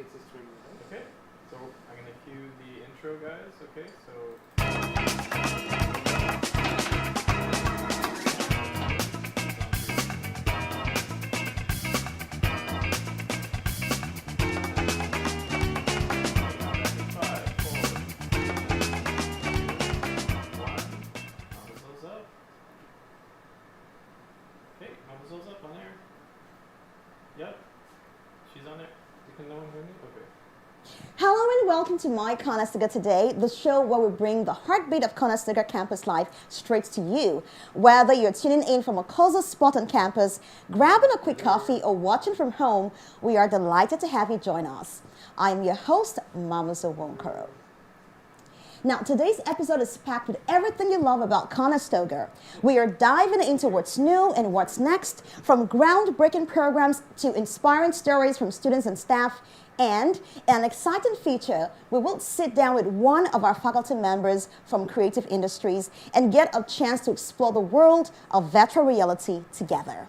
It's a stream. Okay, so I'm gonna cue the intro, guys. Okay, so. Up on air. Yep, she's on it. You can no one hear me? Okay. Hello and welcome to My Conestoga Today, the show where we bring the heartbeat of Conestoga campus life straight to you. Whether you're tuning in from a cozy spot on campus, grabbing a quick coffee, or watching from home, we are delighted to have you join us. I am your host, Mama Wonkoro. Now, today's episode is packed with everything you love about Conestoga. We are diving into what's new and what's next, from groundbreaking programs to inspiring stories from students and staff. And an exciting feature, we will sit down with one of our faculty members from creative industries and get a chance to explore the world of virtual reality together.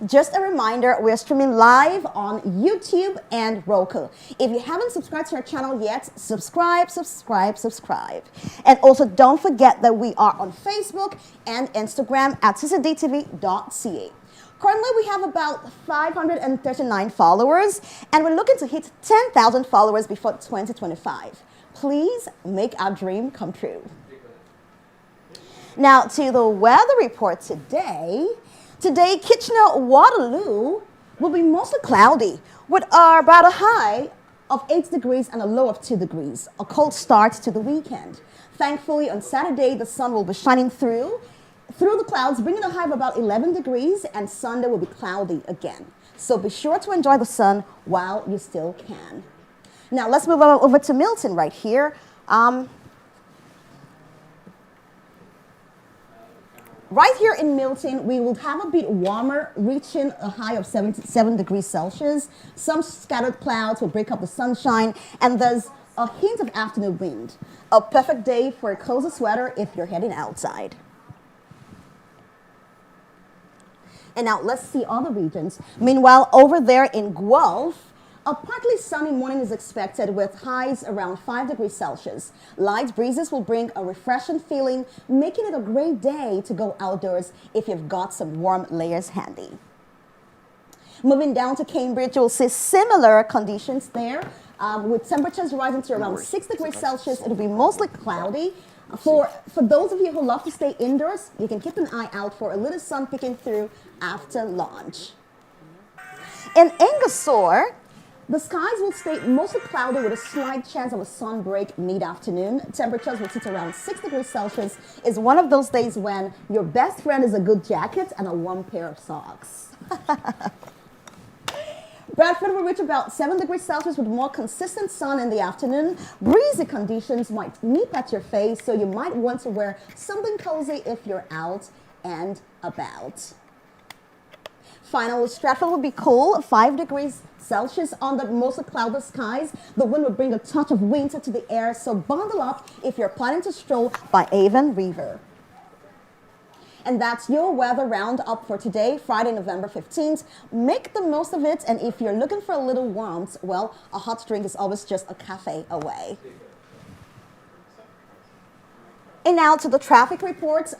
Just a reminder, we're streaming live on YouTube and Roku. If you haven't subscribed to our channel yet, subscribe. And also don't forget that we are on Facebook and Instagram at ccdtv.ca. Currently, we have about 539 followers, and we're looking to hit 10,000 followers before 2025. Please make our dream come true. Now, to the weather report today. Today, Kitchener-Waterloo will be mostly cloudy with about a high of 8 degrees and a low of 2 degrees, a cold start to the weekend. Thankfully, on Saturday, the sun will be shining through the clouds, bringing a high of about 11 degrees, and Sunday will be cloudy again. So be sure to enjoy the sun while you still can. Now, let's move over to Milton right here. Right here in Milton, we will have a bit warmer, reaching a high of 77 degrees Celsius. Some scattered clouds will break up the sunshine, and there's a hint of afternoon wind. A perfect day for a cozy sweater if you're heading outside. And now let's see other regions. Meanwhile, over there in Guelph, a partly sunny morning is expected with highs around 5 degrees Celsius. Light breezes will bring a refreshing feeling, making it a great day to go outdoors if you've got some warm layers handy. Moving down to Cambridge, you'll see similar conditions there, with temperatures rising to around 6 degrees Celsius. It'll be mostly cloudy. For those of you who love to stay indoors, you can keep an eye out for a little sun peeking through after lunch. In Ingersoll, the skies will stay mostly cloudy with a slight chance of a sun break mid-afternoon. Temperatures will sit around 6 degrees Celsius. It's one of those days when your best friend is a good jacket and a warm pair of socks. Bradford will reach about 7 degrees Celsius with more consistent sun in the afternoon. Breezy conditions might nip at your face, so you might want to wear something cozy if you're out and about. Finally, Stratford will be cool, 5 degrees Celsius under mostly cloudless skies. The wind will bring a touch of winter to the air, so bundle up if you're planning to stroll by Avon River. And that's your weather roundup for today, Friday, November 15th. Make the most of it, and if you're looking for a little warmth, well, a hot drink is always just a cafe away. And now to the traffic reports.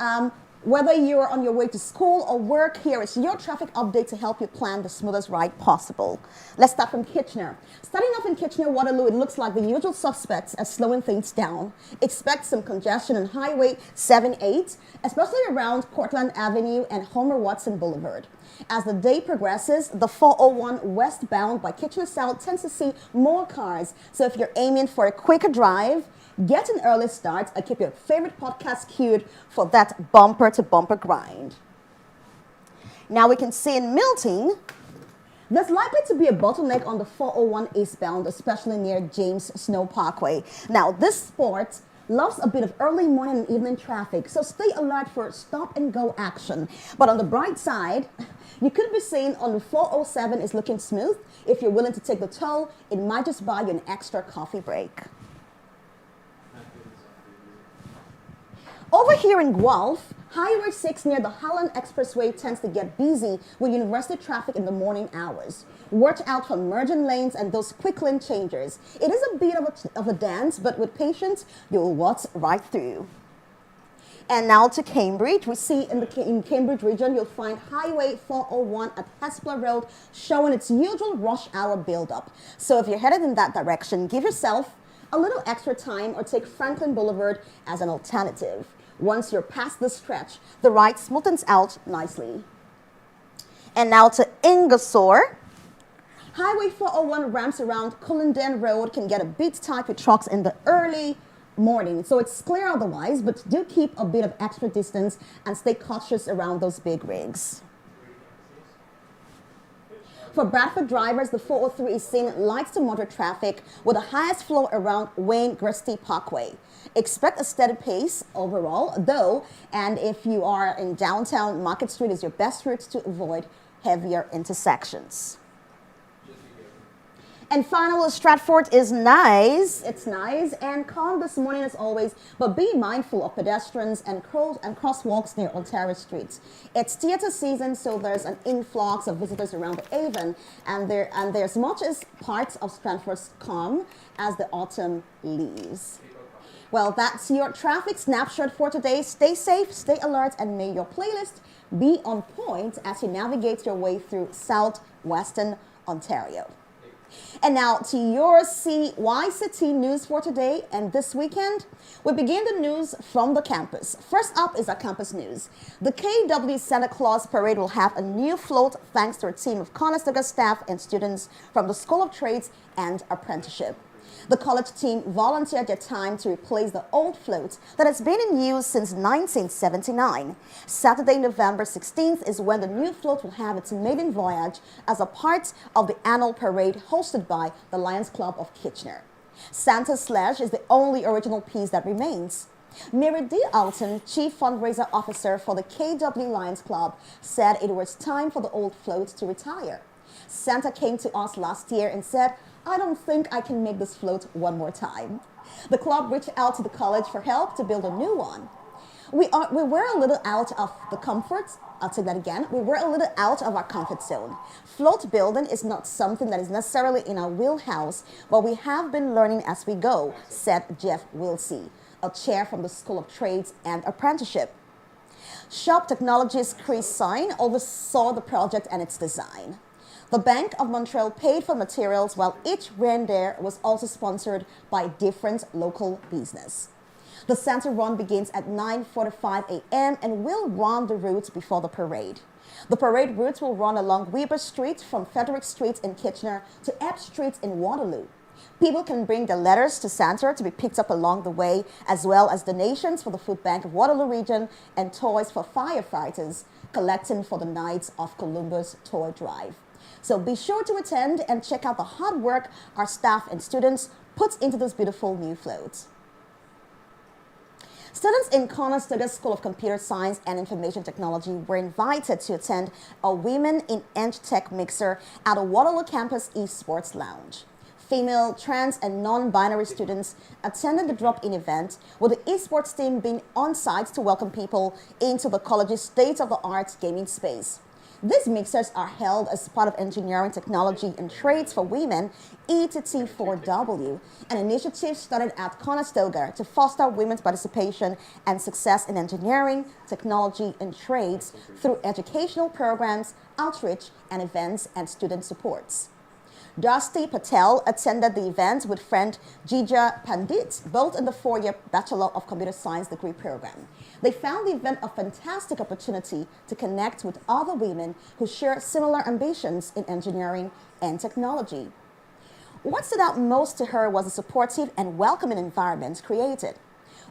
Whether you're on your way to school or work, here is your traffic update to help you plan the smoothest ride possible. Let's start from Kitchener. Starting off in Kitchener-Waterloo, it looks like the usual suspects are slowing things down. Expect some congestion on Highway 78, especially around Portland Avenue and Homer Watson Boulevard. As the day progresses, the 401 westbound by Kitchener South tends to see more cars. So if you're aiming for a quicker drive, get an early start and keep your favorite podcast queued for that bumper-to-bumper grind. Now we can see in Milton, there's likely to be a bottleneck on the 401 eastbound, especially near James Snow Parkway. Now this sport loves a bit of early morning and evening traffic, so stay alert for stop-and-go action. But on the bright side, you could be seeing on the 407 is looking smooth. If you're willing to take the toll, it might just buy you an extra coffee break. Over here in Guelph, Highway 6 near the Holland Expressway tends to get busy with university traffic in the morning hours. Watch out for merging lanes and those quick lane changers. It is a bit of a dance, but with patience, you'll waltz right through. And now to Cambridge. We see in Cambridge region, you'll find Highway 401 at Hespeler Road showing its usual rush hour buildup. So if you're headed in that direction, give yourself a little extra time or take Franklin Boulevard as an alternative. Once you're past this stretch, the ride smoothens out nicely. And now to Ingersoll. Highway 401 ramps around Cullendon Road can get a bit tight with trucks in the early morning, so it's clear otherwise, but do keep a bit of extra distance and stay cautious around those big rigs. For Bradford drivers, the 403 is seeing light to moderate traffic with the highest flow around Wayne Gristy Parkway. Expect a steady pace overall, though, and if you are in downtown, Market Street is your best route to avoid heavier intersections. And finally, Stratford is nice. It's nice and calm this morning as always, but be mindful of pedestrians and crosswalks near Ontario streets. It's theatre season, so there's an influx of visitors around the Avon, and there's much as parts of Stratford's calm as the autumn leaves. Well, that's your traffic snapshot for today. Stay safe, stay alert, and may your playlist be on point as you navigate your way through southwestern Ontario. And now to your CYCT news for today and this weekend. We begin the news from the campus. First up is our campus news. The KW Santa Claus Parade will have a new float thanks to a team of Conestoga staff and students from the School of Trades and Apprenticeship. The college team volunteered their time to replace the old float that has been in use since 1979. Saturday, November 16th is when the new float will have its maiden voyage as a part of the annual parade hosted by the Lions Club of Kitchener. Santa's Sledge is the only original piece that remains. Mary D. Alton, Chief Fundraiser Officer for the KW Lions Club, said it was time for the old float to retire. Santa came to us last year and said, "I don't think I can make this float one more time." The club reached out to the college for help to build a new one. We were a little out of the comfort. I'll say that again. We were a little out of our comfort zone. Float building is not something that is necessarily in our wheelhouse, but we have been learning as we go, said Jeff Wilsey, a chair from the School of Trades and Apprenticeship. Shop technologist Chris Sine oversaw the project and its design. The Bank of Montreal paid for materials, while each reindeer was also sponsored by a different local business. The Santa Run begins at 9:45 a.m. and will run the route before the parade. The parade route will run along Weber Street from Frederick Street in Kitchener to Ebb Street in Waterloo. People can bring their letters to Santa to be picked up along the way, as well as donations for the Food Bank of Waterloo Region and toys for firefighters, collecting for the Knights of Columbus Toy Drive. So be sure to attend and check out the hard work our staff and students put into this beautiful new float. Students in Conestoga School of Computer Science and Information Technology were invited to attend a Women in Eng Tech mixer at a Waterloo Campus Esports Lounge. Female, trans, and non-binary students attended the drop-in event, with the esports team being on site to welcome people into the college's state-of-the-art gaming space. These mixers are held as part of Engineering, Technology, and Trades for Women, ETT4W, an initiative started at Conestoga to foster women's participation and success in engineering, technology, and trades through educational programs, outreach, and events and student supports. Dusty Patel attended the event with friend Jija Pandit, both in the four-year Bachelor of Computer Science degree program. They found the event a fantastic opportunity to connect with other women who share similar ambitions in engineering and technology. What stood out most to her was the supportive and welcoming environment created.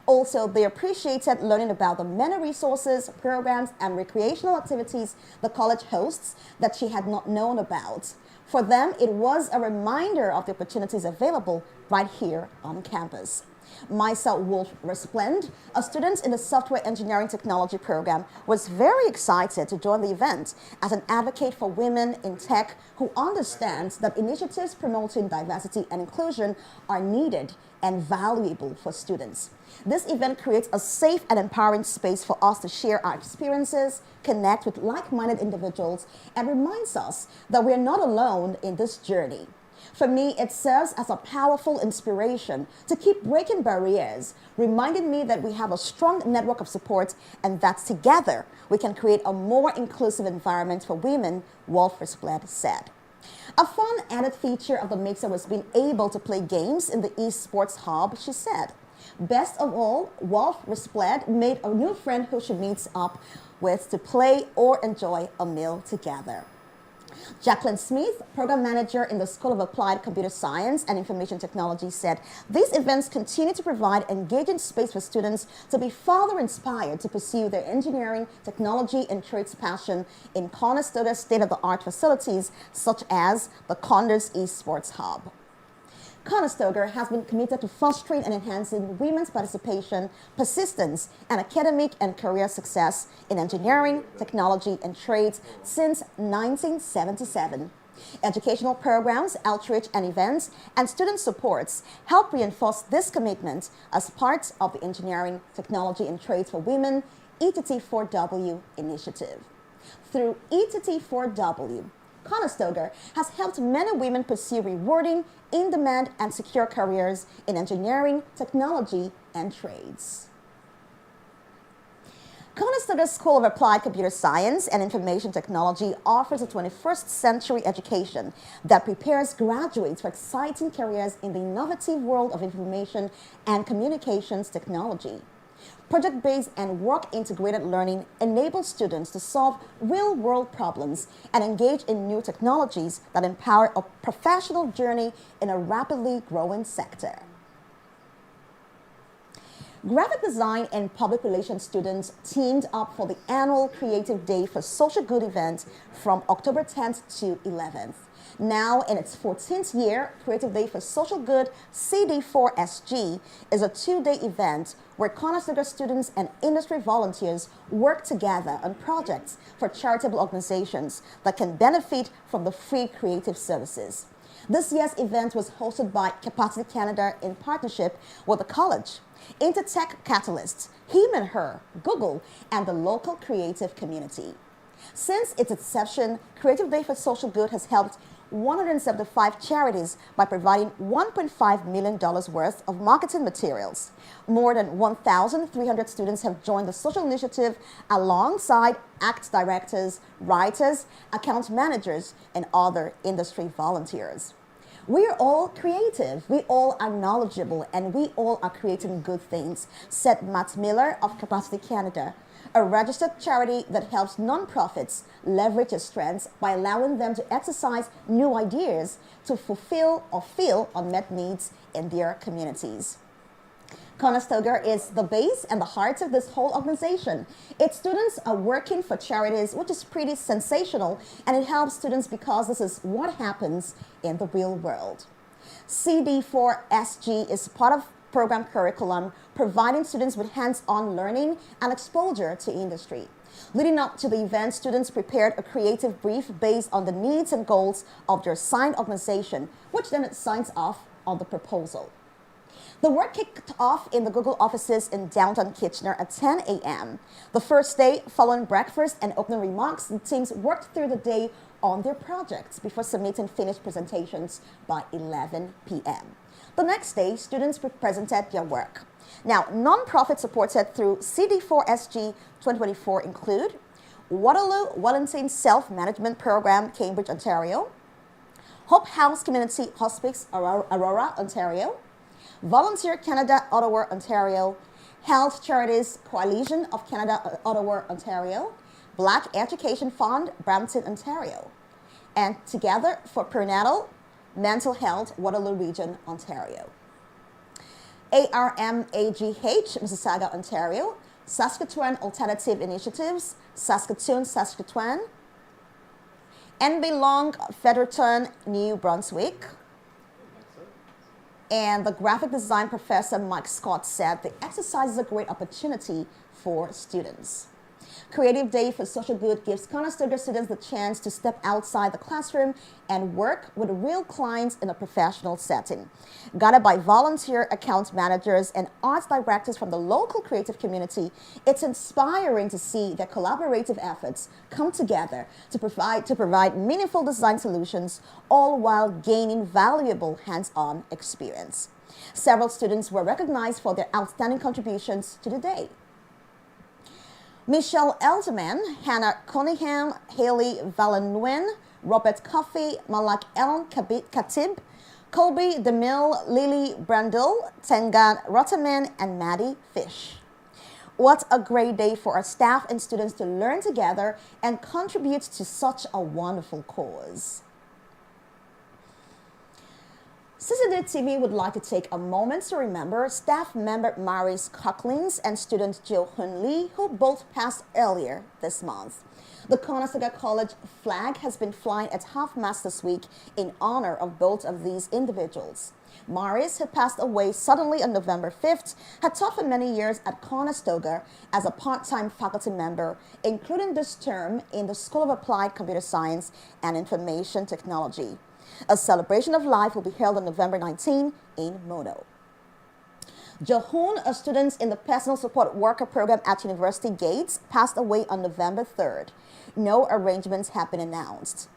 Also, they appreciated learning about the many resources, programs, and recreational activities the college hosts that she had not known about. For them, it was a reminder of the opportunities available right here on campus. Maisa Wolf Resplend, a student in the Software Engineering Technology program, was very excited to join the event as an advocate for women in tech who understands that initiatives promoting diversity and inclusion are needed and valuable for students. This event creates a safe and empowering space for us to share our experiences, connect with like-minded individuals, and reminds us that we are not alone in this journey. For me, it serves as a powerful inspiration to keep breaking barriers, reminding me that we have a strong network of support and that together we can create a more inclusive environment for women, Wolf Resplend said. A fun added feature of the mixer was being able to play games in the esports hub, she said. Best of all, Wolf Resplend made a new friend who she meets up with to play or enjoy a meal together. Jacqueline Smith, program manager in the School of Applied Computer Science and Information Technology, said these events continue to provide engaging space for students to be further inspired to pursue their engineering, technology, and trades passion in Conestoga state-of-the-art facilities such as the Condors Esports Hub. Conestoga has been committed to fostering and enhancing women's participation, persistence, and academic and career success in engineering, technology, and trades since 1977. Educational programs, outreach and events, and student supports help reinforce this commitment as part of the Engineering, Technology, and Trades for Women ETT4W initiative. Through ETT4W, Conestoga has helped men and women pursue rewarding, in-demand, and secure careers in engineering, technology, and trades. Conestoga School of Applied Computer Science and Information Technology offers a 21st century education that prepares graduates for exciting careers in the innovative world of information and communications technology. Project-based and work-integrated learning enables students to solve real-world problems and engage in new technologies that empower a professional journey in a rapidly growing sector. Graphic design and public relations students teamed up for the annual Creative Day for Social Good event from October 10th to 11th. Now in its 14th year, Creative Day for Social Good CD4SG is a two-day event where Conestoga students and industry volunteers work together on projects for charitable organizations that can benefit from the free creative services. This year's event was hosted by Capacity Canada in partnership with the college, Intertech Catalyst, Him and Her, Google, and the local creative community. Since its inception, Creative Day for Social Good has helped 175 charities by providing $1.5 million worth of marketing materials. More than 1,300 students have joined the social initiative alongside ACT directors, writers, account managers, and other industry volunteers. We are all creative, we all are knowledgeable, and we all are creating good things, said Matt Miller of Capacity Canada, a registered charity that helps nonprofits leverage their strengths by allowing them to exercise new ideas to fulfill or fill unmet needs in their communities. Conestoga is the base and the heart of this whole organization. Its students are working for charities, which is pretty sensational, and it helps students because this is what happens in the real world. CD4SG is part of program curriculum, providing students with hands-on learning and exposure to industry. Leading up to the event, students prepared a creative brief based on the needs and goals of their assigned organization, which then signs off on the proposal. The work kicked off in the Google offices in downtown Kitchener at 10 a.m. The first day, following breakfast and opening remarks, the teams worked through the day on their projects before submitting finished presentations by 11 p.m. The next day, students presented their work. Now, non-profits supported through CD4SG 2024 include Waterloo Wellington Self-Management Program, Cambridge, Ontario; Hope House Community Hospice, Aurora, Ontario; Volunteer Canada, Ottawa, Ontario; Health Charities Coalition of Canada, Ottawa, Ontario; Black Education Fund, Brampton, Ontario; and Together for Perinatal Mental Health, Waterloo Region, Ontario. ARMAGH, Mississauga, Ontario; Saskatchewan Alternative Initiatives, Saskatoon, Saskatchewan; NB Long, Fredericton, New Brunswick; And the graphic design professor Mike Scott said the exercise is a great opportunity for students. Creative Day for Social Good gives Conestoga students the chance to step outside the classroom and work with real clients in a professional setting. Guided by volunteer account managers and arts directors from the local creative community, it's inspiring to see their collaborative efforts come together to provide meaningful design solutions, all while gaining valuable hands-on experience. Several students were recognized for their outstanding contributions to the day. Michelle Elderman, Hannah Cunningham, Haley Vallenwen, Robert Coffey, Malak El Khatib, Colby DeMille, Lily Brandel, Tengan Rotterman, and Maddie Fish. What a great day for our staff and students to learn together and contribute to such a wonderful cause. CCD TV would like to take a moment to remember staff member Maris Cocklins and student Jo Hun Lee, who both passed earlier this month. The Conestoga College flag has been flying at half-mast this week in honor of both of these individuals. Maris, who passed away suddenly on November 5th, had taught for many years at Conestoga as a part-time faculty member, including this term in the School of Applied Computer Science and Information Technology. A celebration of life will be held on November 19 in Mono. Jahun, a student in the Personal Support Worker program at University Gates, passed away on November 3rd. No arrangements have been announced.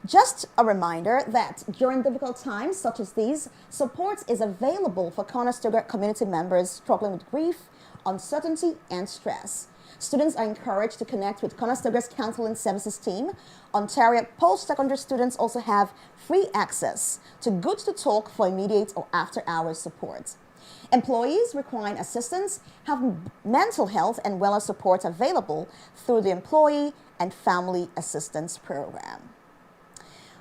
Just a reminder that during difficult times such as these, support is available for Conestoga community members struggling with grief, uncertainty, and stress. Students are encouraged to connect with Conestoga's Counseling Services team. Ontario post-secondary students also have free access to Good to Talk for immediate or after-hours support. Employees requiring assistance have mental health and wellness support available through the Employee and Family Assistance Program.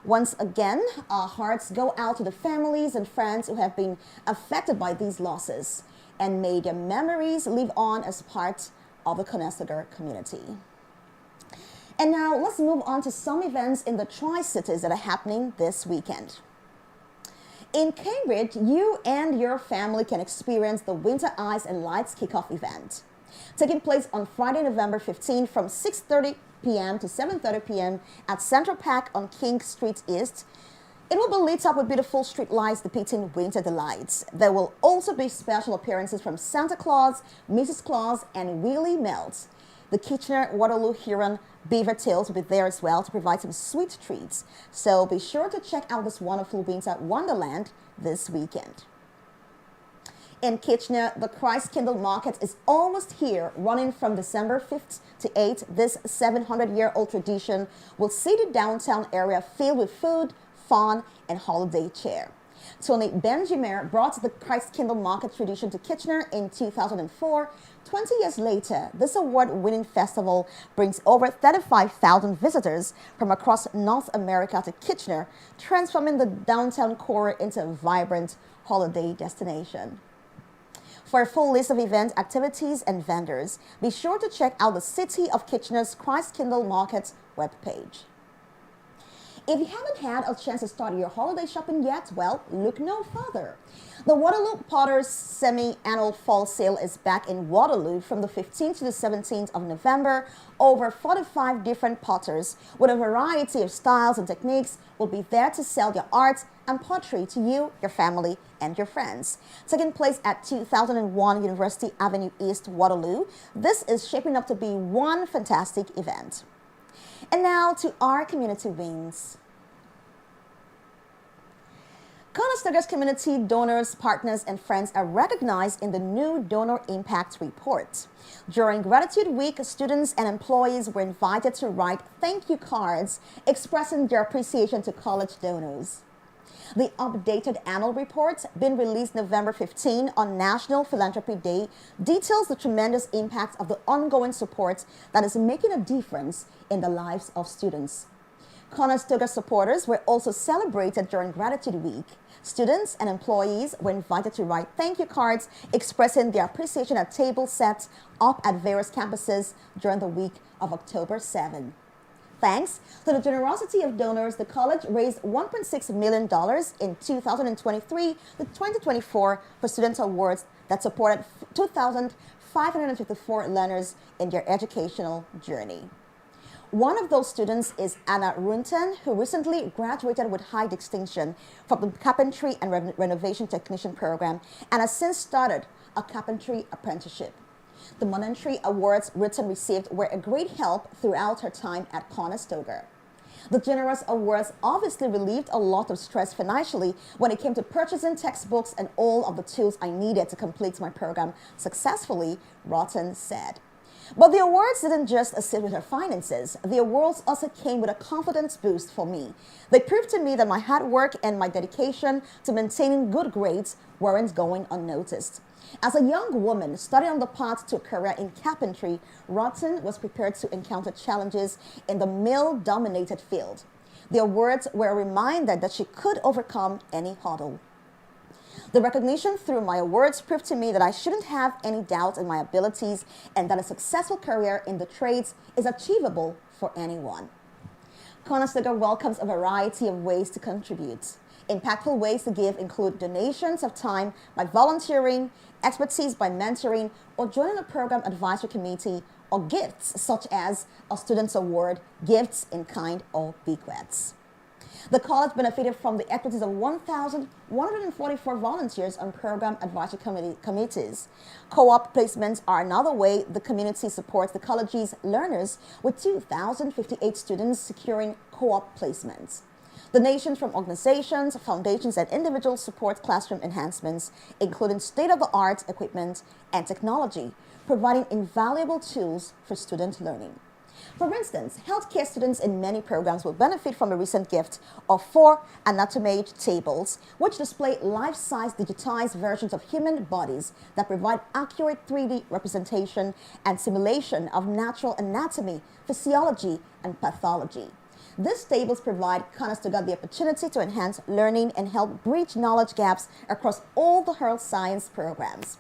Once again, our hearts go out to the families and friends who have been affected by these losses, and may their memories live on as part of the Conestoga community. And now let's move on to some events in the Tri-Cities that are happening this weekend. In Cambridge, you and your family can experience the Winter Ice and Lights Kickoff event, taking place on Friday, November 15 from 6:30 p.m. to 7:30 p.m. at Central Park on King Street East. It will be lit up with beautiful street lights depicting winter delights. There will also be special appearances from Santa Claus, Mrs. Claus, and Willie Melts. The Kitchener, Waterloo, Huron, Beaver Tails will be there as well to provide some sweet treats. So be sure to check out this wonderful winter wonderland this weekend. In Kitchener, the Christ Kindle Market is almost here, running from December 5th to 8th. This 700-year-old tradition will see the downtown area filled with food, fun, and holiday cheer. Tony Benjamin brought the Christ Kindle Market tradition to Kitchener in 2004. 20 years later, this award-winning festival brings over 35,000 visitors from across North America to Kitchener, transforming the downtown core into a vibrant holiday destination. For a full list of event activities and vendors, be sure to check out the City of Kitchener's Christ Kindle Market webpage. If you haven't had a chance to start your holiday shopping yet, well, look no further. The Waterloo Potters semi-annual fall sale is back in Waterloo from the 15th to the 17th of November. Over 45 different potters with a variety of styles and techniques will be there to sell their art and pottery to you, your family, and your friends. Taking place at 2001 University Avenue East, Waterloo, this is shaping up to be one fantastic event. And now to our community wins. Conestoga's community donors, partners, and friends are recognized in the new Donor Impact Report. During Gratitude Week, students and employees were invited to write thank you cards expressing their appreciation to college donors. The updated annual report, being released November 15 on National Philanthropy Day, details the tremendous impact of the ongoing support that is making a difference in the lives of students. Conestoga supporters were also celebrated during Gratitude Week. Students and employees were invited to write thank you cards expressing their appreciation at tables set up at various campuses during the week of October 7. Thanks to the generosity of donors, the college raised $1.6 million in 2023 to 2024 for student awards that supported 2,554 learners in their educational journey. One of those students is Anna Runten, who recently graduated with high distinction from the Carpentry and Renovation Technician program and has since started a carpentry apprenticeship. The monetary awards Runten received were a great help throughout her time at Conestoga. The generous awards obviously relieved a lot of stress financially when it came to purchasing textbooks and all of the tools I needed to complete my program successfully, Runten said. But the awards didn't just assist with her finances. The awards also came with a confidence boost for me. They proved to me that my hard work and my dedication to maintaining good grades weren't going unnoticed. As a young woman studying on the path to a career in carpentry, Runten was prepared to encounter challenges in the male-dominated field. The awards were a reminder that she could overcome any hurdle. The recognition through my awards proved to me that I shouldn't have any doubt in my abilities and that a successful career in the trades is achievable for anyone. Conestoga welcomes a variety of ways to contribute. Impactful ways to give include donations of time by volunteering, expertise by mentoring, or joining a program advisory committee, or gifts such as a student's award, gifts in kind, or bequests. The college benefited from the expertise of 1,144 volunteers on program advisory committees. Co-op placements are another way the community supports the college's learners, with 2,058 students securing co-op placements. Donations from organizations, foundations, and individuals support classroom enhancements, including state-of-the-art equipment and technology, providing invaluable tools for student learning. For instance, healthcare students in many programs will benefit from a recent gift of 4 anatomy tables, which display life-size digitized versions of human bodies that provide accurate 3D representation and simulation of natural anatomy, physiology, and pathology. These tables provide Conestoga the opportunity to enhance learning and help bridge knowledge gaps across all the health science programs.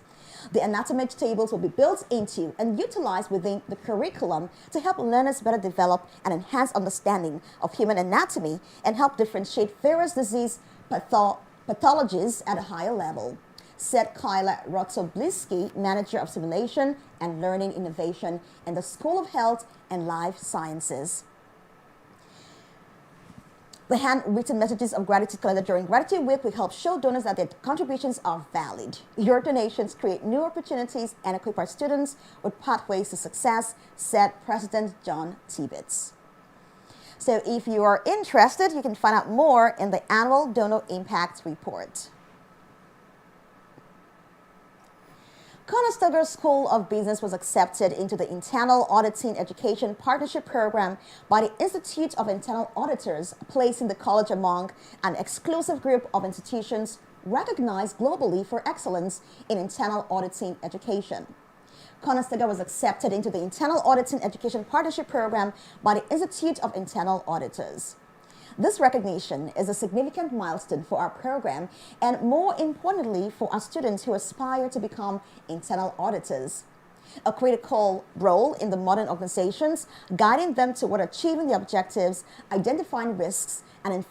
The anatomy tables will be built into and utilized within the curriculum to help learners better develop an enhanced understanding of human anatomy and help differentiate various disease pathologies at a higher level, said Kyla Rotobliski, Manager of Simulation and Learning Innovation in the School of Health and Life Sciences. The handwritten messages of gratitude collected during Gratitude Week will help show donors that their contributions are valid. Your donations create new opportunities and equip our students with pathways to success, said President John Tibbetts. So if you are interested, you can find out more in the annual Donor Impact Report. Conestoga School of Business was accepted into the Internal Auditing Education Partnership Program by the Institute of Internal Auditors, placing the college among an exclusive group of institutions recognized globally for excellence in internal auditing education. Conestoga was accepted into the Internal Auditing Education Partnership Program by the Institute of Internal Auditors. This recognition is a significant milestone for our program and, more importantly, for our students who aspire to become internal auditors. A critical role in the modern organizations, guiding them toward achieving the objectives, identifying risks, and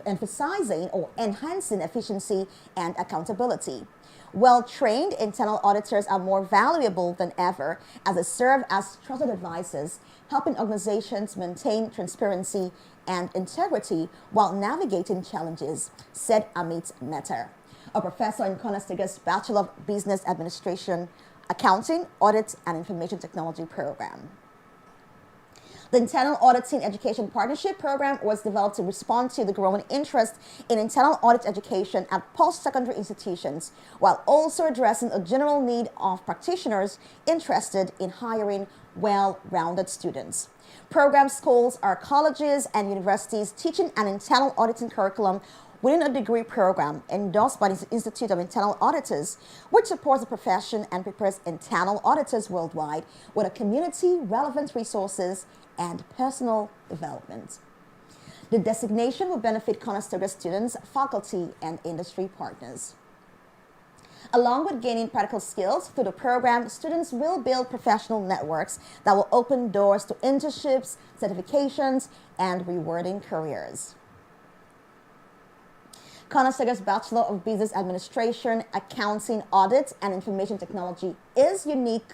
emphasizing or enhancing efficiency and accountability. Well-trained internal auditors are more valuable than ever as they serve as trusted advisors, helping organizations maintain transparency and integrity while navigating challenges, said Amit Mehta, a professor in Conestoga's Bachelor of Business Administration, Accounting, Audit, and Information Technology program. The Internal Auditing Education Partnership Program was developed to respond to the growing interest in internal audit education at post-secondary institutions, while also addressing a general need of practitioners interested in hiring well-rounded students. Program schools are colleges and universities teaching an internal auditing curriculum within a degree program endorsed by the Institute of Internal Auditors, which supports the profession and prepares internal auditors worldwide with a community-relevant resources and personal development. The designation will benefit Conestoga students, faculty, and industry partners. Along with gaining practical skills through the program, students will build professional networks that will open doors to internships, certifications, and rewarding careers. Conestoga's Bachelor of Business Administration, Accounting, Audit, and Information Technology is unique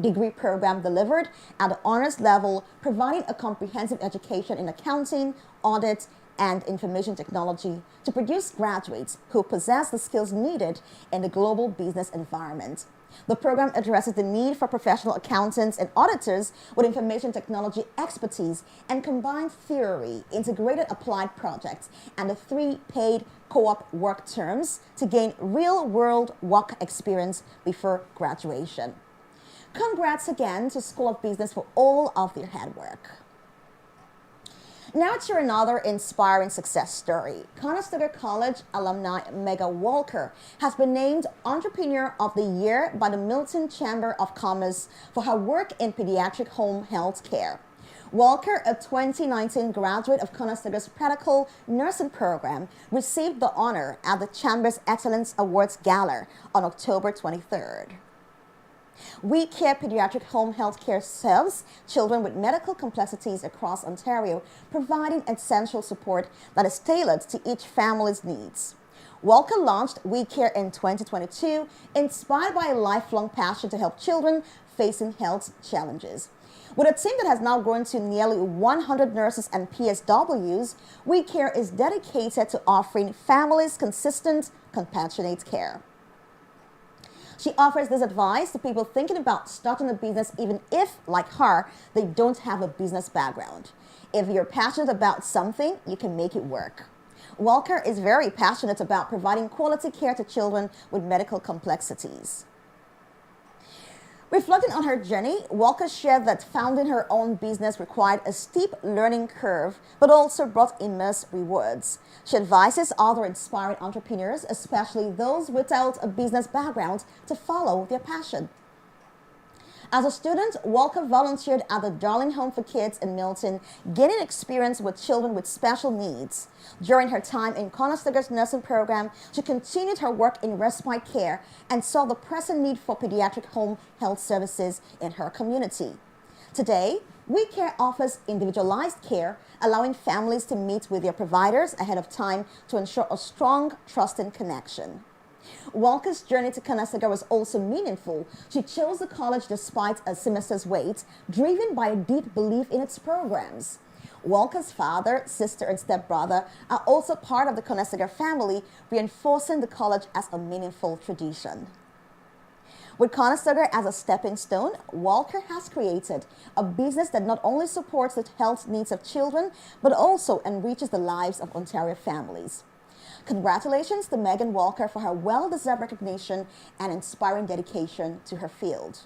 degree program delivered at the honors level, providing a comprehensive education in accounting, audit, and information technology to produce graduates who possess the skills needed in the global business environment. The program addresses the need for professional accountants and auditors with information technology expertise and combined theory, integrated applied projects, and the 3 paid co-op work terms to gain real-world work experience before graduation. Congrats again to School of Business for all of their hard work. Now to another inspiring success story. Conestoga College alumni Mega Walker has been named Entrepreneur of the Year by the Milton Chamber of Commerce for her work in pediatric home health care. Walker, a 2019 graduate of Conestoga's Practical Nursing Program, received the honor at the Chamber's Excellence Awards Gala on October 23rd. We Care Pediatric Home Health Care serves children with medical complexities across Ontario, providing essential support that is tailored to each family's needs. Walker launched We Care in 2022, inspired by a lifelong passion to help children facing health challenges. With a team that has now grown to nearly 100 nurses and PSWs, We Care is dedicated to offering families consistent, compassionate care. She offers this advice to people thinking about starting a business, even if, like her, they don't have a business background. If you're passionate about something, you can make it work. Walker is very passionate about providing quality care to children with medical complexities. Reflecting on her journey, Walker shared that founding her own business required a steep learning curve, but also brought immense rewards. She advises other inspiring entrepreneurs, especially those without a business background, to follow their passion. As a student, Walker volunteered at the Darling Home for Kids in Milton, gaining experience with children with special needs. During her time in Conestoga's nursing program, she continued her work in respite care and saw the pressing need for pediatric home health services in her community. Today, We Care offers individualized care, allowing families to meet with their providers ahead of time to ensure a strong, trusting connection. Walker's journey to Conestoga was also meaningful. She chose the college despite a semester's wait, driven by a deep belief in its programs. Walker's father, sister, and stepbrother are also part of the Conestoga family, reinforcing the college as a meaningful tradition. With Conestoga as a stepping stone, Walker has created a business that not only supports the health needs of children, but also enriches the lives of Ontario families. Congratulations to Megan Walker for her well-deserved recognition and inspiring dedication to her field.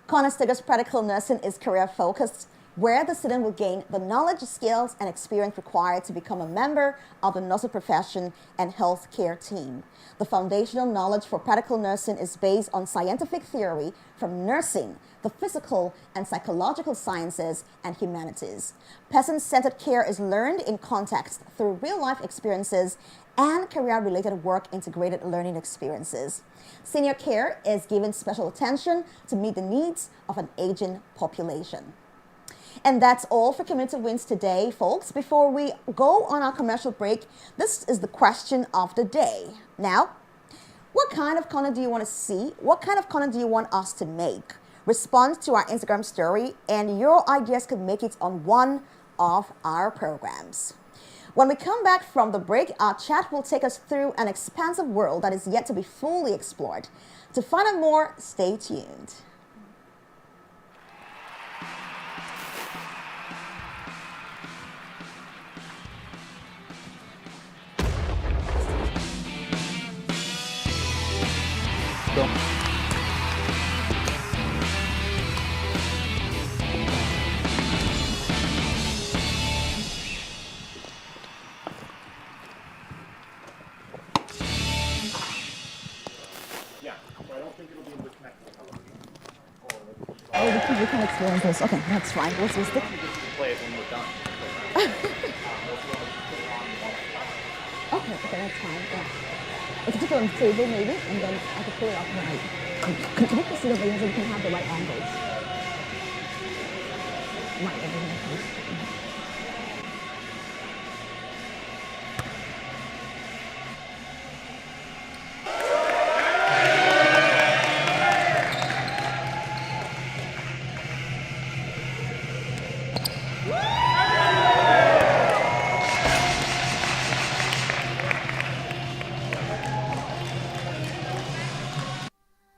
Conestoga's Practical Nursing is career-focused, where the student will gain the knowledge, skills, and experience required to become a member of the nursing profession and healthcare team. The foundational knowledge for practical nursing is based on scientific theory from nursing, the physical and psychological sciences, and humanities. Person-centered care is learned in context through real-life experiences and career-related work integrated learning experiences. Senior care is given special attention to meet the needs of an aging population. And that's all for Community Wins today, folks. Before we go on our commercial break, this is the question of the day. Now, what kind of content do you want to see? What kind of content do you want us to make? Respond to our Instagram story, and your ideas could make it on one of our programs. When we come back from the break, our chat will take us through an expansive world that is yet to be fully explored. To find out more, stay tuned. Go. Yeah, so I don't think it'll be able to connect to the television. Oh, we can experience this. Okay, that's fine. What's this? Just play it when we're done. Okay, that's fine. Yeah. It's just on the table maybe, and then I could pull it up right. Can you see the way so you can have the right angles? Right, everything is.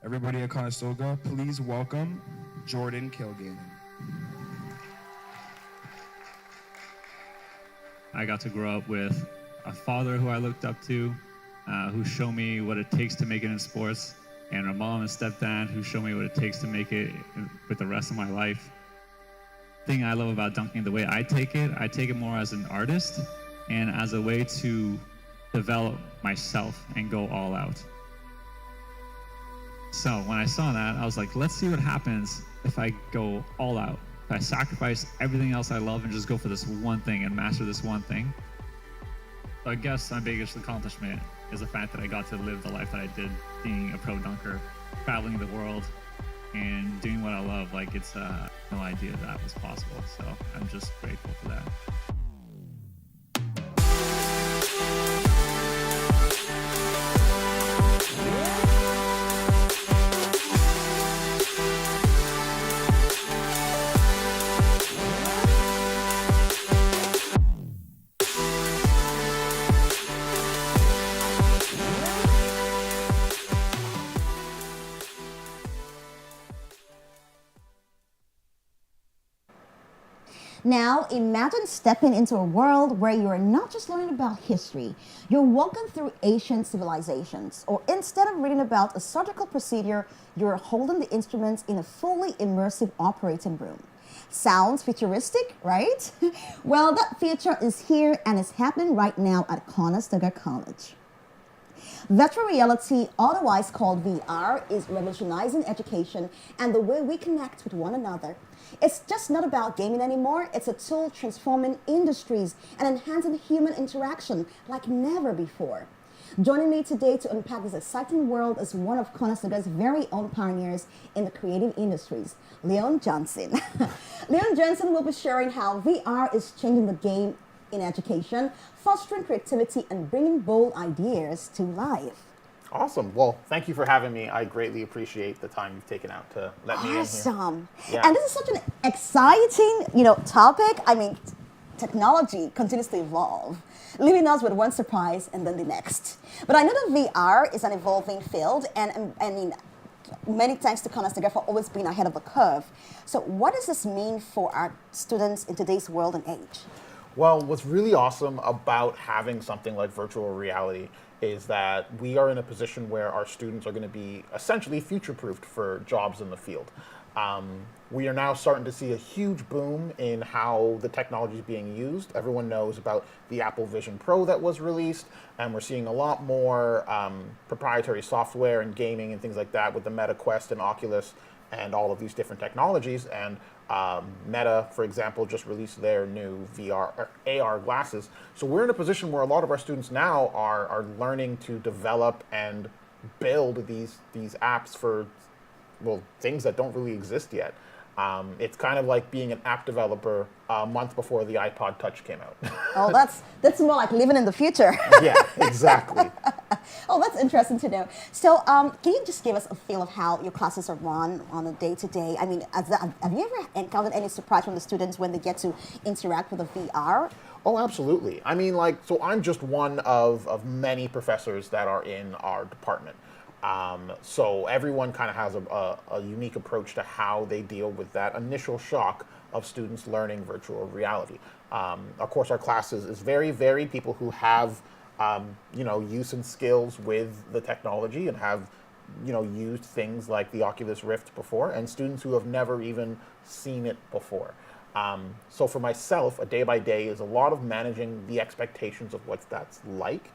Everybody at Conestoga, please welcome Jordan Kilgan. I got to grow up with a father who I looked up to, who showed me what it takes to make it in sports, and a mom and stepdad who showed me what it takes to make it with the rest of my life. The thing I love about dunking, the way I take it more as an artist and as a way to develop myself and go all out. So when I saw that, I was like, let's see what happens if I go all out. If I sacrifice everything else I love and just go for this one thing and master this one thing. So I guess my biggest accomplishment is the fact that I got to live the life that I did, being a pro dunker, traveling the world, and doing what I love. Like, it's no idea that was possible. So I'm just grateful for that. Now, imagine stepping into a world where you are not just learning about history, you're walking through ancient civilizations, or instead of reading about a surgical procedure, you're holding the instruments in a fully immersive operating room. Sounds futuristic, right? Well, that future is here and is happening right now at Conestoga College. Virtual reality, otherwise called VR, is revolutionizing education and the way we connect with one another. It's just not about gaming anymore. It's a tool transforming industries and enhancing human interaction like never before. Joining me today to unpack this exciting world is one of Conestoga's very own pioneers in the creative industries, Leon Johnson. Leon Johnson will be sharing how VR is changing the game in education, fostering creativity and bringing bold ideas to life. Awesome. Well, thank you for having me. I greatly appreciate the time you've taken out to let me in here. Awesome. Yeah. And this is such an exciting, topic. I mean, technology continues to evolve, leaving us with one surprise and then the next. But I know that VR is an evolving field, and I mean, many thanks to Conestoga for always being ahead of the curve. So what does this mean for our students in today's world and age? Well, what's really awesome about having something like virtual reality is that we are in a position where our students are going to be essentially future-proofed for jobs in the field. We are now starting to see a huge boom in how the technology is being used. Everyone knows about the Apple Vision Pro that was released, and we're seeing a lot more proprietary software and gaming and things like that with the Meta Quest and Oculus and all of these different technologies. And Meta, for example, just released their new VR or AR glasses. So we're in a position where a lot of our students now are learning to develop and build these apps for, well, things that don't really exist yet. It's kind of like being an app developer a month before the iPod Touch came out. Oh, that's more like living in the future. Yeah, exactly. Oh, that's interesting to know. So, can you just give us a feel of how your classes are run on a day-to-day? I mean, have you ever encountered any surprise from the students when they get to interact with the VR? Oh, absolutely. I mean, so I'm just one of many professors that are in our department. So everyone kind of has a unique approach to how they deal with that initial shock of students learning virtual reality. Of course, our class is very varied. People who have, use and skills with the technology and have, used things like the Oculus Rift before, and students who have never even seen it before. So for myself, a day by day is a lot of managing the expectations of what that's like.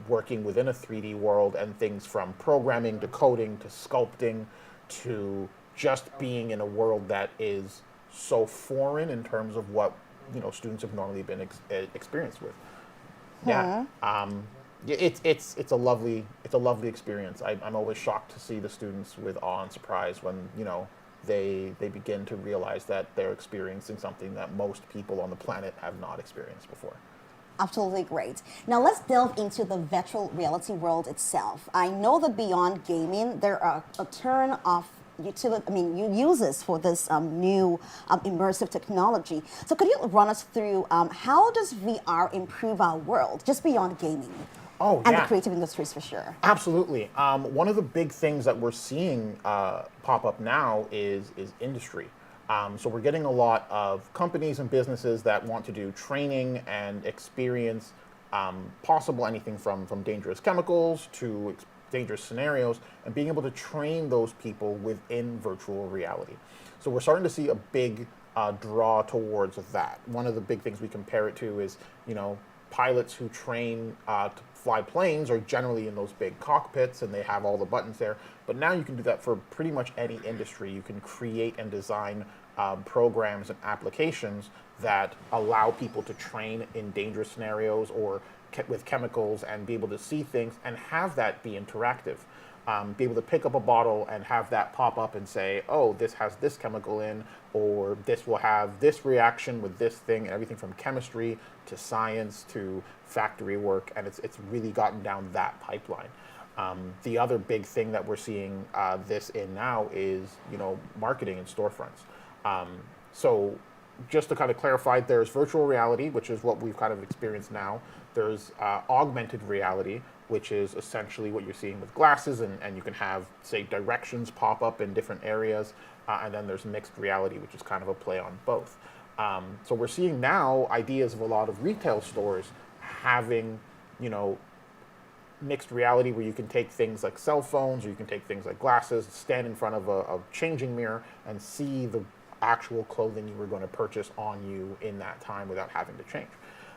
Working within a 3D world and things from programming to coding to sculpting to just being in a world that is so foreign in terms of what, students have normally been experienced with. Yeah. It's a lovely experience. I'm always shocked to see the students with awe and surprise when they begin to realize that they're experiencing something that most people on the planet have not experienced before. Absolutely great. Now let's delve into the virtual reality world itself. I know that beyond gaming, there are a ton of uses for this new immersive technology. So could you run us through how does VR improve our world, just beyond gaming? Oh, And the yeah. creative industries for sure. Absolutely. One of the big things that we're seeing pop up now is industry. So we're getting a lot of companies and businesses that want to do training and experience possible anything from dangerous chemicals to dangerous scenarios, and being able to train those people within virtual reality. So we're starting to see a big draw towards that. One of the big things we compare it to is, pilots who train to fly planes are generally in those big cockpits and they have all the buttons there. But now you can do that for pretty much any industry. You can create and design programs and applications that allow people to train in dangerous scenarios or with chemicals and be able to see things and have that be interactive. Be able to pick up a bottle and have that pop up and say, oh, this has this chemical in, or this will have this reaction with this thing, and everything from chemistry to science to factory work, and it's really gotten down that pipeline. The other big thing that we're seeing this in now is, marketing and storefronts. So just to kind of clarify, there's virtual reality, which is what we've kind of experienced now. There's augmented reality, which is essentially what you're seeing with glasses, and you can have, say, directions pop up in different areas. And then there's mixed reality, which is kind of a play on both. So we're seeing now ideas of a lot of retail stores having, mixed reality where you can take things like cell phones or you can take things like glasses, stand in front of a changing mirror and see the actual clothing you were going to purchase on you in that time without having to change.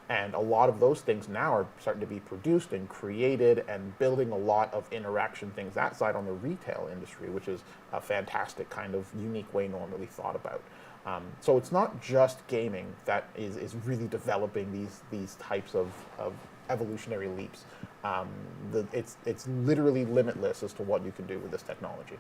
And a lot of those things now are starting to be produced and created and building a lot of interaction things that side on the retail industry, which is a fantastic kind of unique way normally thought about. So it's not just gaming that is really developing these types of evolutionary leaps. It's literally limitless as to what you can do with this technology.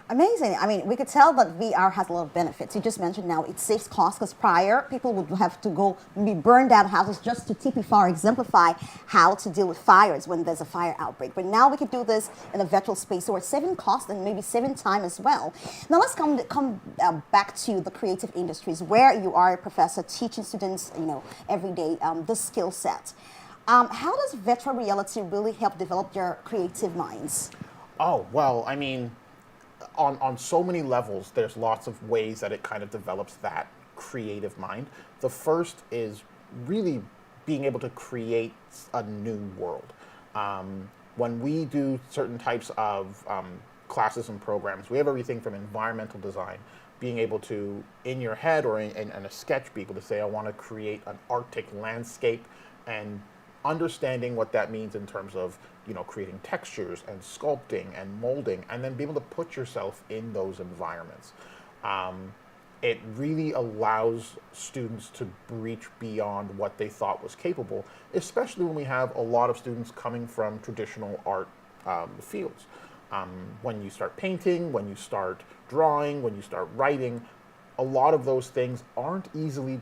Amazing. I mean, we could tell that VR has a lot of benefits. You just mentioned now it saves costs because prior people would have to go maybe burn down houses just to typify or exemplify how to deal with fires when there's a fire outbreak. But now we can do this in a virtual space, so we're saving costs and maybe saving time as well. Now let's come back to the creative industries where you are a professor teaching students, every day this skill set. How does virtual reality really help develop your creative minds? Oh, well, I mean, on so many levels, there's lots of ways that it kind of develops that creative mind. The first is really being able to create a new world. When we do certain types of classes and programs, we have everything from environmental design, being able to, in your head or in a sketch, be able to say, I want to create an Arctic landscape, and understanding what that means in terms of creating textures and sculpting and molding, and then be able to put yourself in those environments. It really allows students to reach beyond what they thought was capable, especially when we have a lot of students coming from traditional art fields. When you start painting, when you start drawing, when you start writing, a lot of those things aren't easily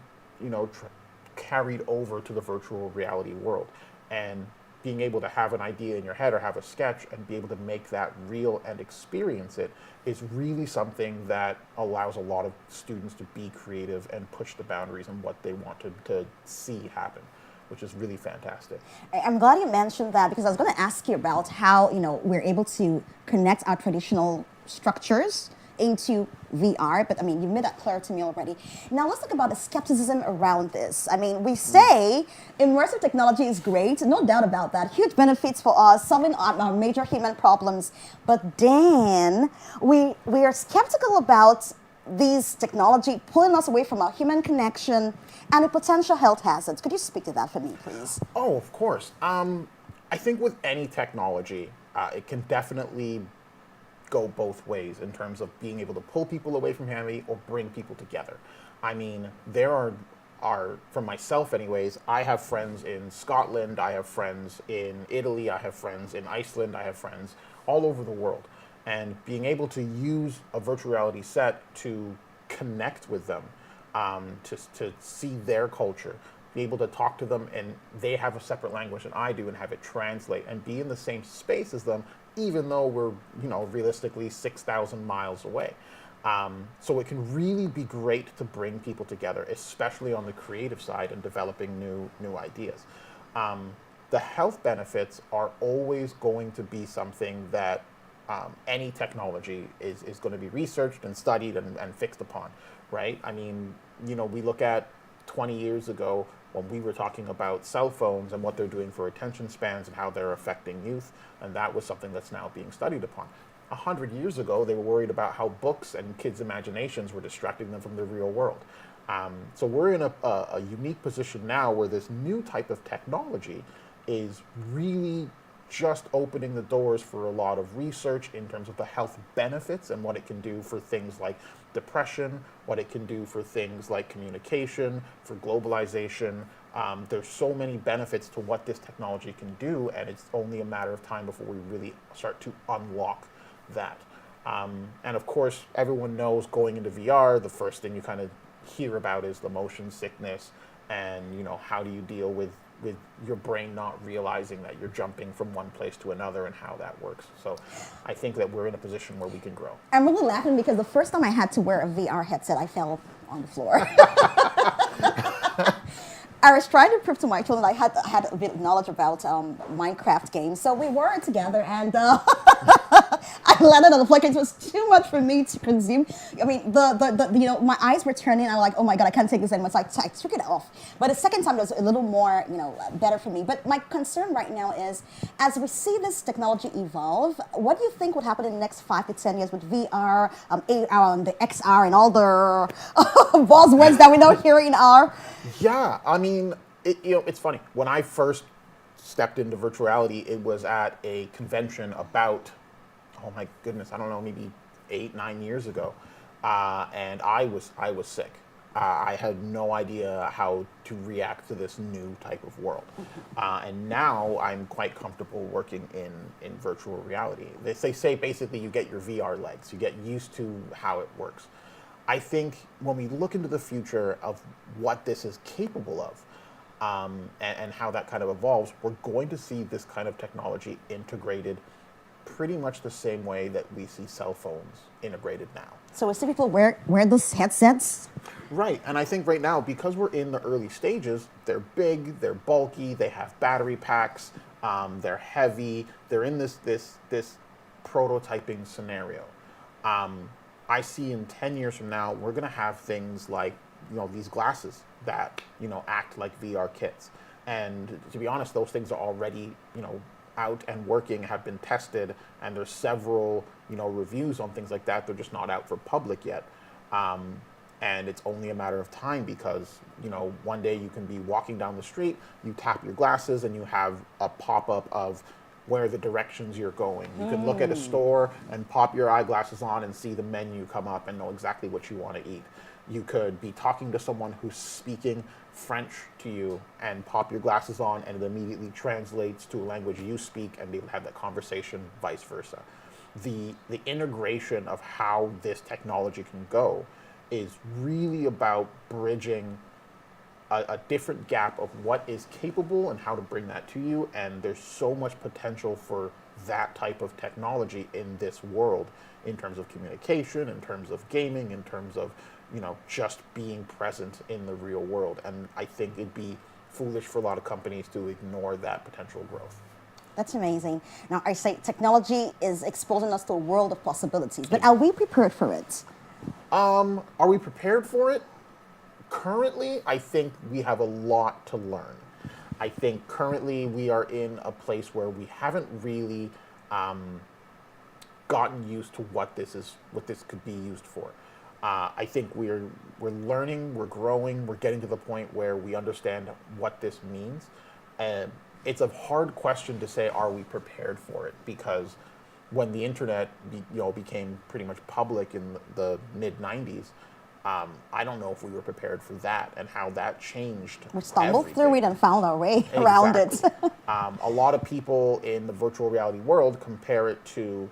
carried over to the virtual reality world. And being able to have an idea in your head or have a sketch and be able to make that real and experience it is really something that allows a lot of students to be creative and push the boundaries on what they want to see happen, which is really fantastic. I'm glad you mentioned that because I was going to ask you about how we're able to connect our traditional structures into VR, but I mean, you made that clear to me already. Now let's talk about the skepticism around this. I mean, we say immersive technology is great, no doubt about that, huge benefits for us, solving our major human problems, but then we are skeptical about these technology pulling us away from our human connection and the potential health hazards. Could you speak to that for me, please? Oh, of course. I think with any technology, it can definitely go both ways in terms of being able to pull people away from humanity or bring people together. I mean, there are are, for myself anyways, I have friends in Scotland, I have friends in Italy, I have friends in Iceland, I have friends all over the world. And being able to use a virtual reality set to connect with them, to see their culture, be able to talk to them, and they have a separate language than I do, and have it translate and be in the same space as them, even though we're, realistically 6,000 miles away. So it can really be great to bring people together, especially on the creative side and developing new ideas. The health benefits are always going to be something that any technology is going to be researched and studied and fixed upon, right? I mean, we look at 20 years ago when we were talking about cell phones and what they're doing for attention spans and how they're affecting youth, and that was something that's now being studied upon. 100 years ago, they were worried about how books and kids' imaginations were distracting them from the real world. So we're in a unique position now where this new type of technology is really just opening the doors for a lot of research in terms of the health benefits and what it can do for things like depression, what it can do for things like communication, for globalization. There's so many benefits to what this technology can do, and it's only a matter of time before we really start to unlock that. And of course, everyone knows going into VR, the first thing you kind of hear about is the motion sickness, and how do you deal with your brain not realizing that you're jumping from one place to another and how that works. So I think that we're in a position where we can grow. I'm really laughing because the first time I had to wear a VR headset, I fell on the floor. I was trying to prove to my children I had a bit of knowledge about Minecraft games, so we wore it together, and I landed on the floor because it was too much for me to consume. I mean, my eyes were turning. I was like, oh my god, I can't take this anymore. So I took it off. But the second time it was a little more, better for me. But my concern right now is, as we see this technology evolve, what do you think would happen in the next 5 to 10 years with VR, AR, the XR, and all the buzzwords that we know here in R? Yeah, I mean, it's funny. When I first stepped into virtual reality, it was at a convention about, oh my goodness, I don't know, maybe 8-9 years ago, and I was sick. I had no idea how to react to this new type of world, and now I'm quite comfortable working in virtual reality. They say basically you get your VR legs, you get used to how it works. I think when we look into the future of what this is capable of, and how that kind of evolves, we're going to see this kind of technology integrated pretty much the same way that we see cell phones integrated now. So we see people wear those headsets? Right, and I think right now, because we're in the early stages, they're big, they're bulky, they have battery packs, they're heavy, they're in this prototyping scenario. I see in 10 years from now, we're going to have things like, these glasses that, act like VR kits. And to be honest, those things are already, out and working, have been tested, and there's several, reviews on things like that. They're just not out for public yet. And it's only a matter of time because, one day you can be walking down the street, you tap your glasses, and you have a pop-up of where the directions you're going. You can look at a store and pop your eyeglasses on and see the menu come up and know exactly what you want to eat. You could be talking to someone who's speaking French to you and pop your glasses on, and it immediately translates to a language you speak, and be able to have that conversation, vice versa. The integration of how this technology can go is really about bridging a different gap of what is capable and how to bring that to you, and there's so much potential for that type of technology in this world, in terms of communication, in terms of gaming, in terms of just being present in the real world. And I think it'd be foolish for a lot of companies to ignore that potential growth. That's amazing. Now, I say technology is exposing us to a world of possibilities, but are we prepared for it? Are we prepared for it? Currently, I think we have a lot to learn. I think currently we are in a place where we haven't really gotten used to what this could be used for. I think we're learning, we're growing, we're getting to the point where we understand what this means. And it's a hard question to say, are we prepared for it? Because when the internet became pretty much public in the mid-90s, I don't know if we were prepared for that and how that changed. We stumbled everything. through it and found our way around it. Exactly. A lot of people in the virtual reality world compare it to,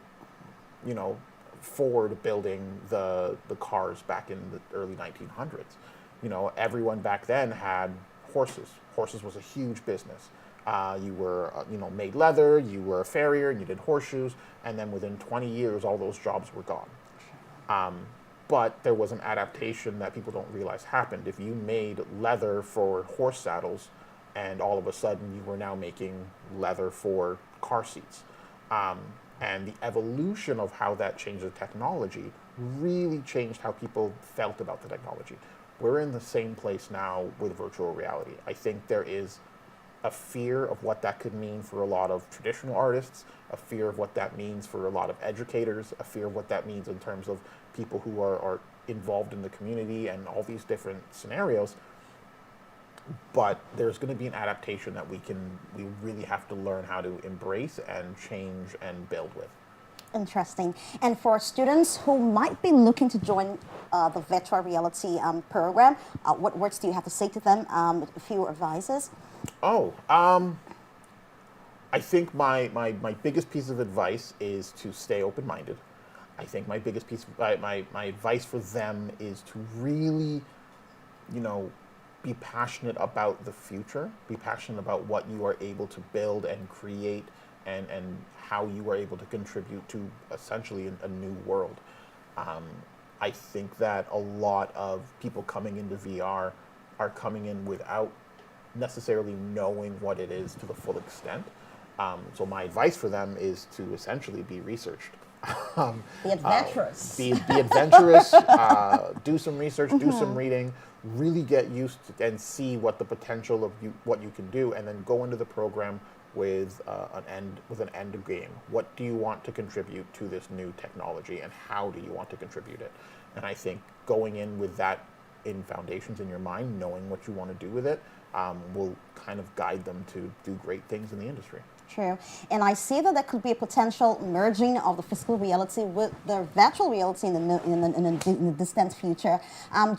you know, Ford building the cars back in the early 1900s. You know, everyone back then had horses. Horses was a huge business. You were, you know, made leather, you were a farrier, and you did horseshoes, and then within 20 years, all those jobs were gone. But there was an adaptation that people don't realize happened. If you made leather for horse saddles, and all of a sudden you were now making leather for car seats. And the evolution of how that changed the technology really changed how people felt about the technology. We're in the same place now with virtual reality. I think there is a fear of what that could mean for a lot of traditional artists, a fear of what that means for a lot of educators, a fear of what that means in terms of people who are involved in the community and all these different scenarios. But there's going to be an adaptation that we really have to learn how to embrace and change and build with. Interesting. And for students who might be looking to join the virtual reality program, what words do you have to say to them? A few advices? I think my biggest piece of advice is to stay open-minded. I think my biggest piece, my advice for them is to really, you know, be passionate about the future, be passionate about what you are able to build and create and how you are able to contribute to essentially a new world. I think that a lot of people coming into VR are coming in without necessarily knowing what it is to the full extent. So my advice for them is to essentially be researched. Be adventurous. Be adventurous, do some research, do some reading, really get used to and see what the potential of what you can do, and then go into the program with an end game. What do you want to contribute to this new technology, and how do you want to contribute it? And I think going in with that in foundations in your mind, knowing what you want to do with it, will kind of guide them to do great things in the industry. True. And I see that there could be a potential merging of the physical reality with the virtual reality in the distant future.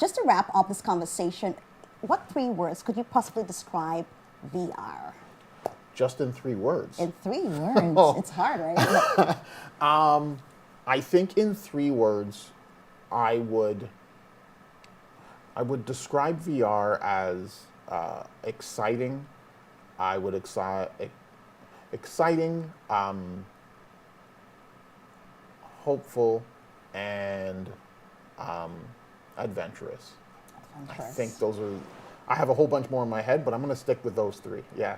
Just to wrap up this conversation, what 3 words could you possibly describe VR? Just in 3 words? In 3 words. It's hard, right? I think in 3 words, I would describe VR as exciting. I would exciting, hopeful, and adventurous. I think those are. I have a whole bunch more in my head, but I'm going to stick with those 3. Yeah.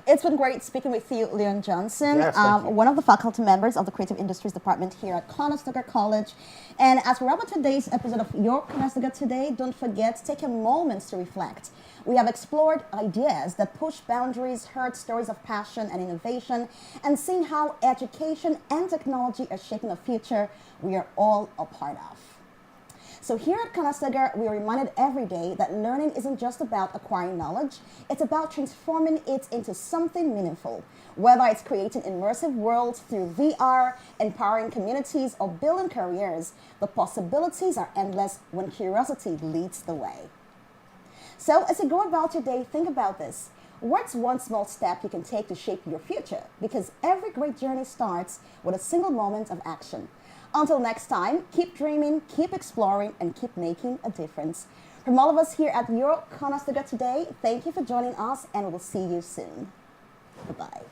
It's been great speaking with you, Leon Johnson, yes, thank you. one of the faculty members of the Creative Industries Department here at Conestoga College. And as we wrap up today's episode of Your Conestoga Today, don't forget to take a moment to reflect. We have explored ideas that push boundaries, heard stories of passion and innovation, and seen how education and technology are shaping a future we are all a part of. So here at Conestoga, we are reminded every day that learning isn't just about acquiring knowledge, it's about transforming it into something meaningful. Whether it's creating immersive worlds through VR, empowering communities, or building careers, the possibilities are endless when curiosity leads the way. So as you go about your day, think about this. What's one small step you can take to shape your future? Because every great journey starts with a single moment of action. Until next time, keep dreaming, keep exploring, and keep making a difference. From all of us here at Your Conestoga Today, thank you for joining us, and we'll see you soon. Bye-bye.